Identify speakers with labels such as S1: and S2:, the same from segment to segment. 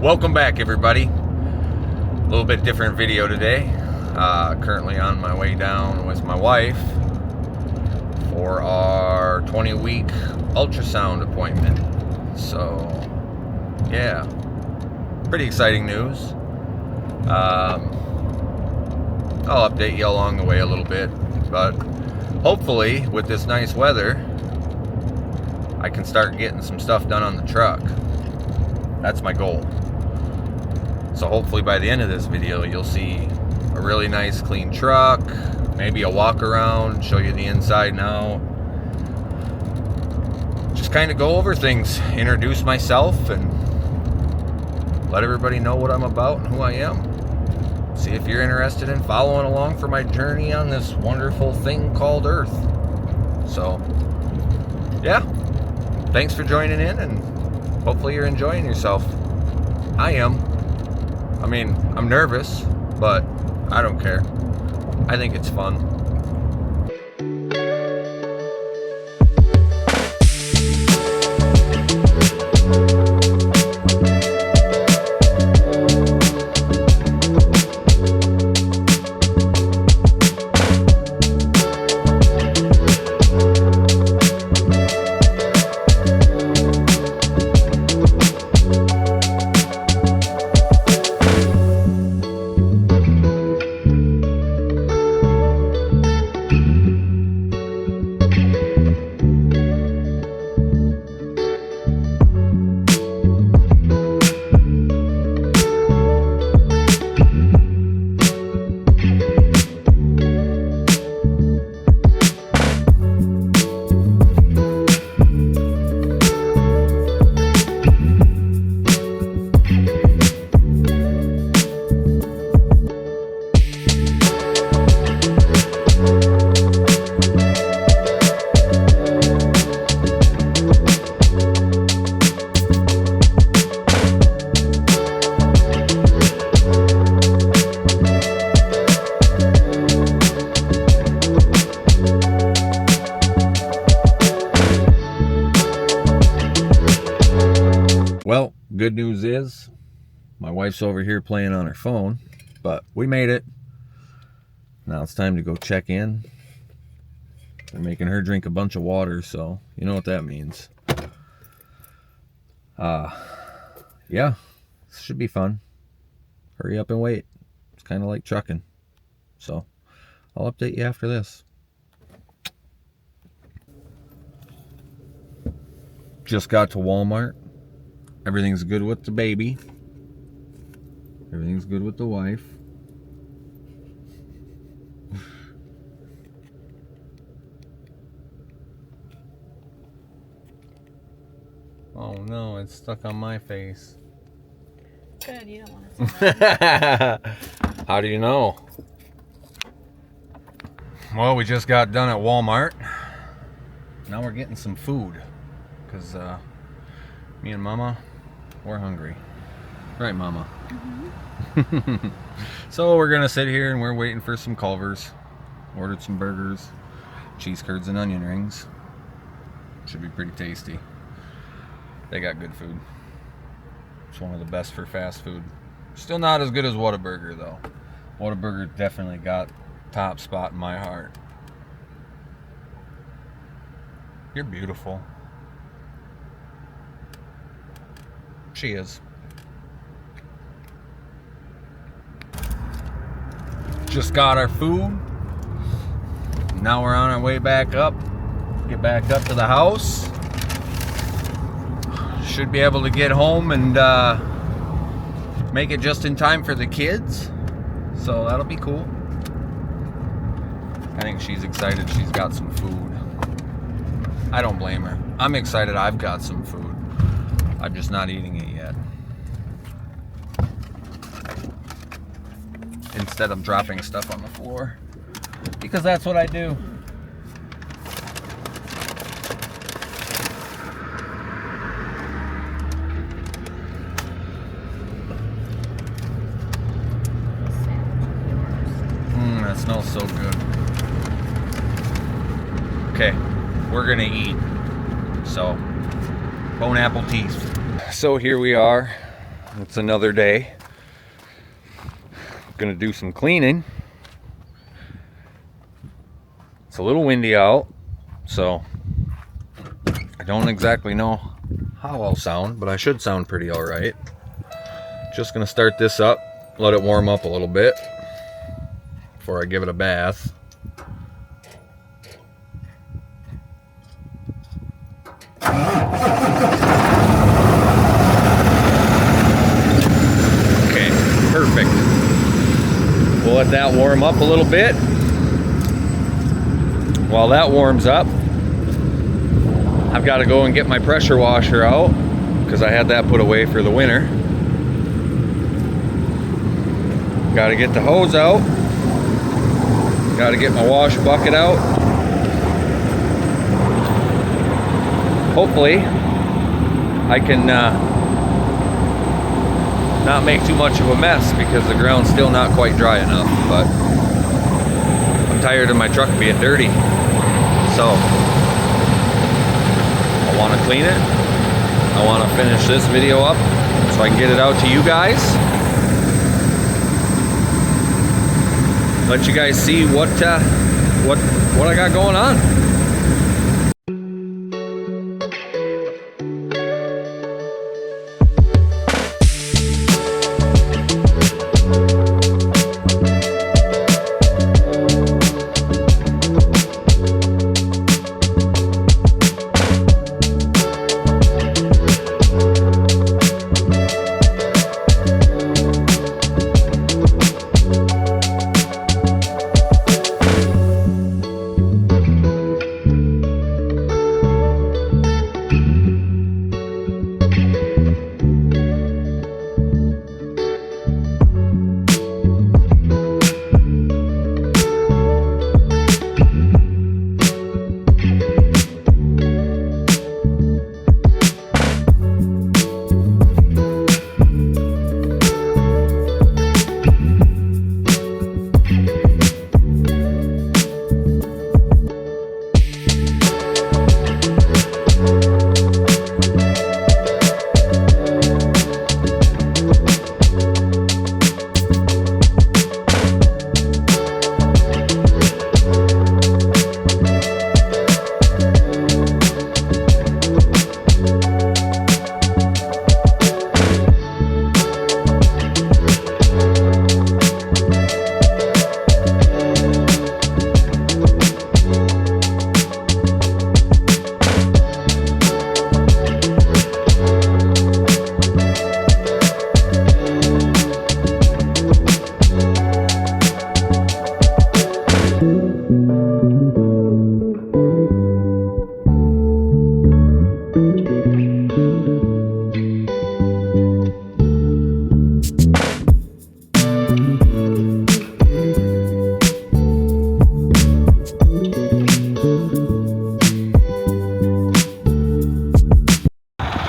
S1: Welcome back, everybody. A little bit different video today. Currently on my way down with my wife for our 20-week ultrasound appointment. So, yeah, pretty exciting news. I'll update you along the way a little bit, but hopefully with this nice weather, I can start getting some stuff done on the truck. That's my goal. So hopefully by the end of this video, you'll see a really nice clean truck, maybe a walk around, show you the inside and out. Just kind of go over things, introduce myself, and let everybody know what I'm about and who I am. See if you're interested in following along for my journey on this wonderful thing called Earth. So, yeah, thanks for joining in, and hopefully you're enjoying yourself. I am. I mean, I'm nervous, but I don't care. I think it's fun. Well, good news is my wife's over here playing on her phone, but we made it. Now it's time to go check in. They're making her drink a bunch of water, so you know what that means. Yeah, this should be fun. Hurry up and wait. It's kind of like trucking. So I'll update you after this. Just got to Walmart. Everything's good with the baby. Everything's good with the wife. Oh no, it's stuck on my face.
S2: Good, you don't want to see that.
S1: How do you know? Well, we just got done at Walmart. Now we're getting some food. Because me and Mama, we're hungry. Right, Mama? Mm-hmm. So we're gonna sit here and we're waiting for some Culvers. Ordered some burgers, cheese curds, and onion rings. Should be pretty tasty. They got good food. It's one of the best for fast food. Still not as good as Whataburger though. Whataburger definitely got top spot in my heart. You're beautiful. She is. Just got our food. Now we're on our way back up. Get back up to the house. Should be able to get home and make it just in time for the kids. So that'll be cool. I think she's excited she's got some food. I don't blame her. I'm excited I've got some food. I'm just not eating it yet. Instead of dropping stuff on the floor. Because that's what I do. That smells so good. Okay, we're gonna eat. So, bon appetit. So here we are. It's another day. Gonna do some cleaning. It's a little windy out, so I don't exactly know how I'll sound, but I should sound pretty all right. Just gonna start this up, let it warm up a little bit before I give it a bath. Okay, perfect. We'll let that warm up a little bit. While that warms up, I've got to go and get my pressure washer out because I had that put away for the winter. Got to get the hose out. Got to get my wash bucket out. Hopefully, I can not make too much of a mess because the ground's still not quite dry enough, but I'm tired of my truck being dirty. So I want to clean it. I want to finish this video up so I can get it out to you guys. Let you guys see what I got going on.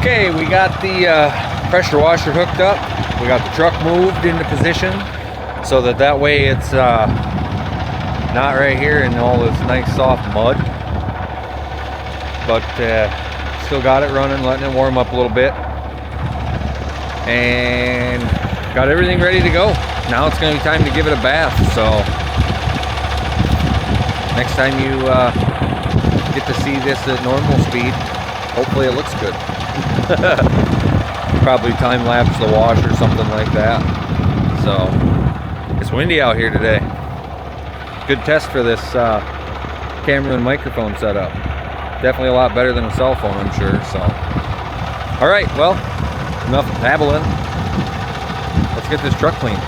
S1: Okay, we got the pressure washer hooked up. We got the truck moved into position so that way it's not right here in all this nice soft mud. But still got it running, letting it warm up a little bit. And got everything ready to go. Now it's going to be time to give it a bath. So next time you get to see this at normal speed, hopefully it looks good. Probably time lapse the wash or something like that. So it's windy out here today. Good test for this camera and microphone setup. Definitely a lot better than a cell phone, I'm sure. So all right, well, enough babbling. Let's get this truck clean.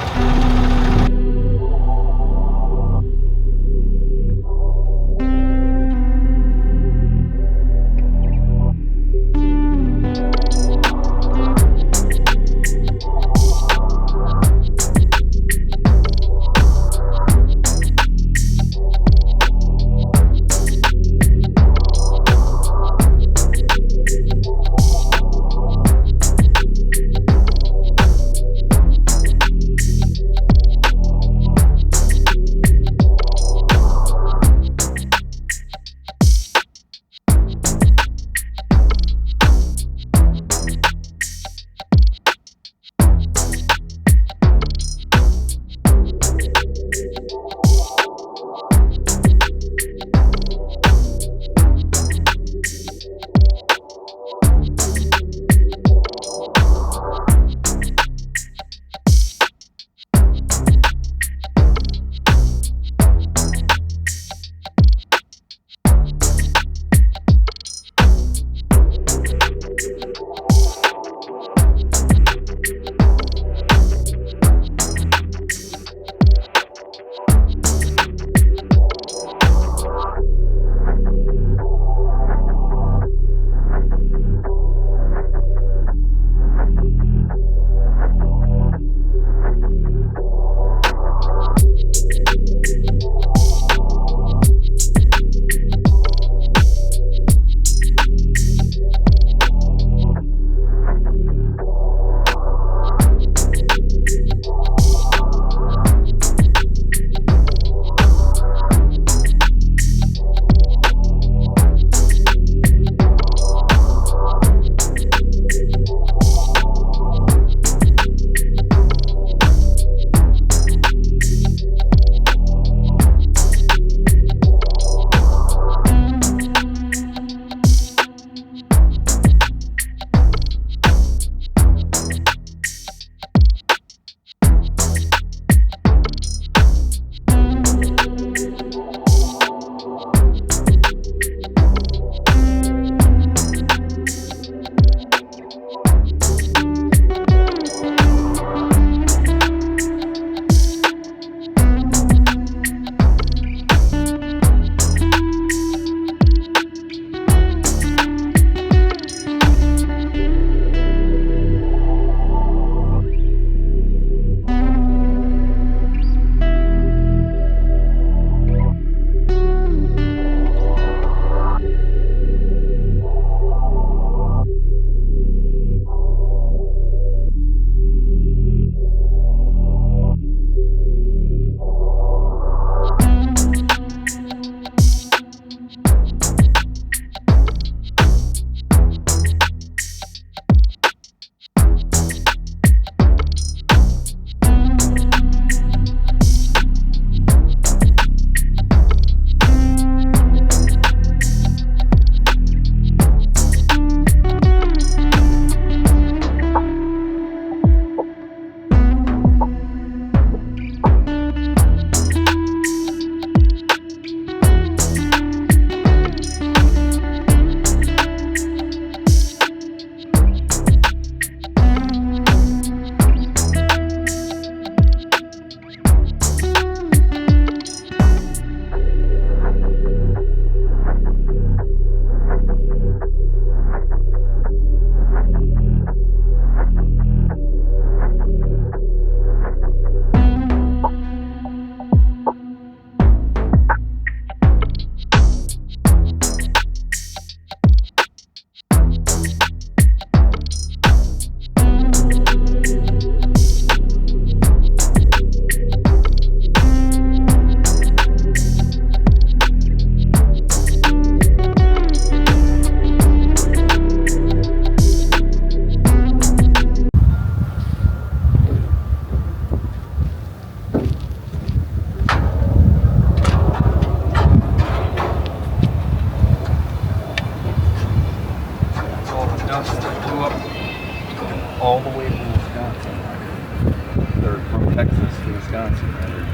S1: Texas to Wisconsin, rather,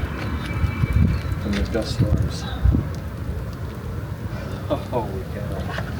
S1: from the dust storms. Oh, holy cow.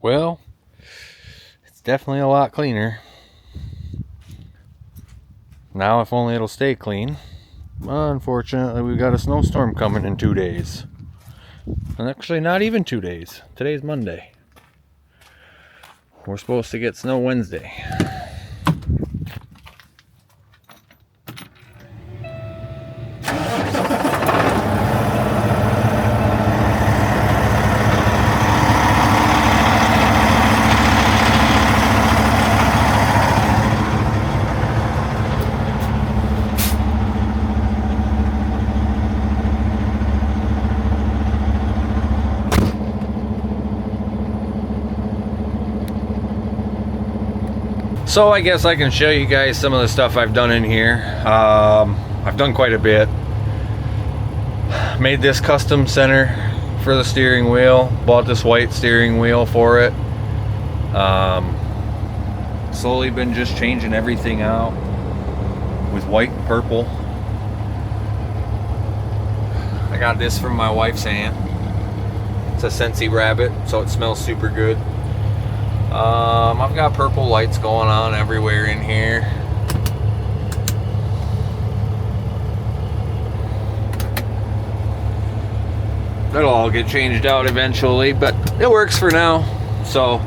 S1: Well, it's definitely a lot cleaner. Now if only it'll stay clean. Unfortunately, we've got a snowstorm coming in 2 days. And actually not even 2 days. Today's Monday. We're supposed to get snow Wednesday. So I guess I can show you guys some of the stuff I've done in here. I've done quite a bit. Made this custom center for the steering wheel. Bought this white steering wheel for it. Slowly been just changing everything out with white and purple. I got this from my wife's aunt. It's a Scentsy Rabbit, so it smells super good. I've got purple lights going on everywhere in here. That'll all get changed out eventually, but it works for now. So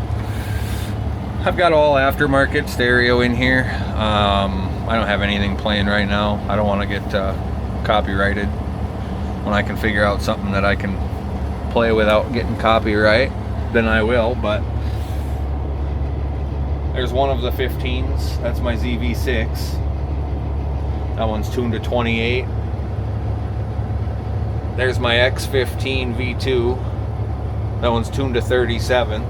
S1: I've got all aftermarket stereo in here. I don't have anything playing right now. I don't want to get copyrighted. When I can figure out something that I can play without getting copyright, then I will. But there's one of the 15s. That's my ZV6. That one's tuned to 28. There's my X15 V2. That one's tuned to 37.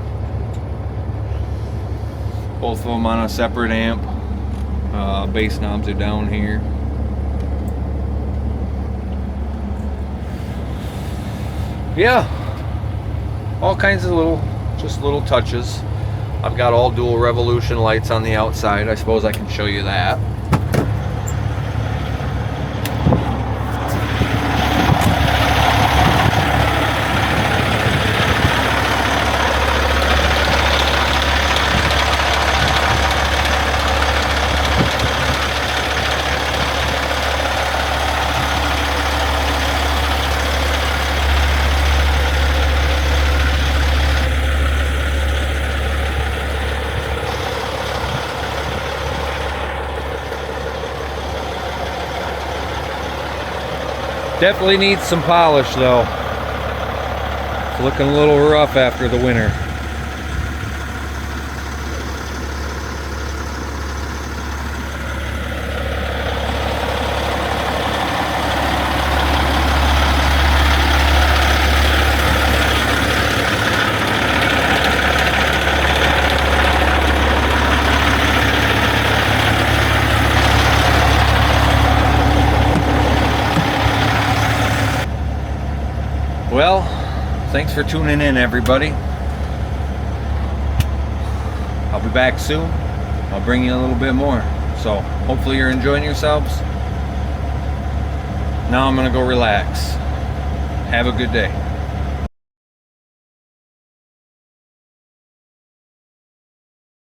S1: Both of them on a separate amp. Bass knobs are down here. Yeah, all kinds of little touches. I've got all dual revolution lights on the outside. I suppose I can show you that. Definitely needs some polish though. It's looking a little rough after the winter. Well, thanks for tuning in, everybody. I'll be back soon. I'll bring you a little bit more. So hopefully you're enjoying yourselves. Now I'm gonna go relax. Have a good day.